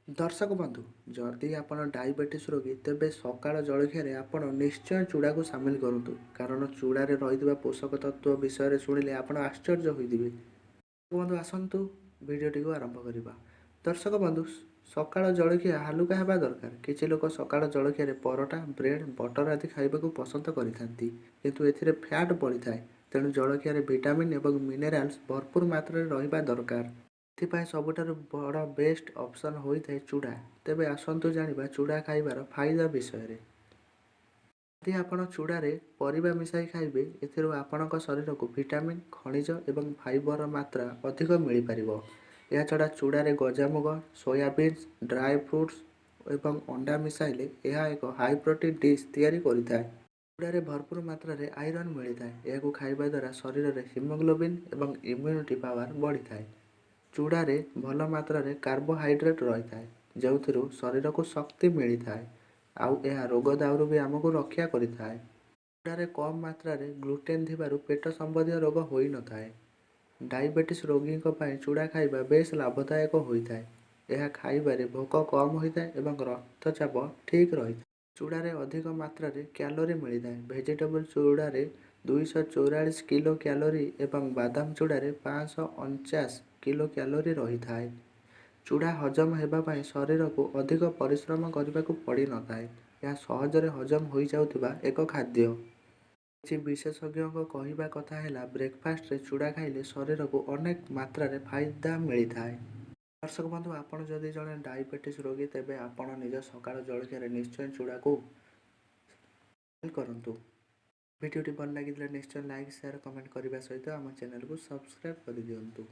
दर्शक बंधु जदि आपण डायबिटीज रोगी तेबे सकाळ जलखियारे आपण निश्चय चूड़ा को सामिल करतु कारण चूड़ारे रही पोषक तत्व विषय शुणिले आपण आश्चर्य होइदिबे। बंधु आसतु भिडटी को आरंभ करवा। दर्शक बंधु सकाळ जलखिया हालुका हेबा दरकार। किछि लोक सकाळ जलखियारे परोटा ब्रेड बटर आदि खाइबाकू पसंद करिथांती किंतु एथिरे फैट बढ़ी थाए तेणु जलखियारे विटामिन एवं मिनेराल्स भरपूर मात्रा रहिबा दरकार। एथिपाई सबुठारु बड़ बेस्ट ऑप्शन होइथाए चूड़ा। तेबे आसंतु जानिबा चूड़ा खाइबार फायदा विषय रे। यदि आपण चूड़ारे परिबा मिसाई खाइबे एथिरु आपणक शरीर को विटामिन खनिज एवं फाइबर मात्रा अधिक मिल पारिबो। या छड़ा चूड़ारे गजामुग सोयाबीन्स ड्राई फ्रुट्स एवं अंडा मिसाइले यह एक हाई प्रोटीन डिश तैयारी करिथाए। चूड़ारे भरपूर मात्रा रे आयरन मिलिथाए। यह खाइबा द्वारा शरीर रे हिमोग्लोबिन एवं इम्यूनिटी पावर बढ़ी थाए। चूड़ारे भल मात्रा रे कार्बोहाइड्रेट रही थाए जो शरीर को शक्ति मिली थाए। आउ यह रोग दाउरू भी आमको रक्षा करिथाए। चूड़ारे कम मात्रा रे ग्लूटेन थिबारु पेट संबंधी रोग होई न थाए। डायबिटीज रोगी पाई चूड़ा खाइबा बेस लाभदायक होइथाए। यह खाइबारे भोक कम होइथाए एवं रक्तचाप ठीक रही। चूड़ारे अधिक मात्रा रे कैलोरी मिली थाए। वेजिटेबल चूड़ारे 244 किलो कैलोरी एवं बादाम चूड़ारे 549 किलो कैलोरी रही थाए। चूड़ा हजम हेबा पाई शरीर को अधिक परिश्रम करने को पड़ी न थाए। यह सहजरे हजम हो जाउथिबा एक खाद्य। किछि विशेषज्ञ कहिबा कथा हैला ब्रेकफास्ट रे चूड़ा खाइले शरीर को अनेक मात्रा रे फायदा मिली थाए। दर्शक बंधु आपण जदि जड़े डायबिटीज रोगी तेबे आपण निज सकाळ जलखिया निश्चय चूड़ा को करंतु। वीडियोटी भल लगी निश्चय लाइक शेयर कमेंट करने सहित आम चैनल को सब्सक्राइब कर दिंतु।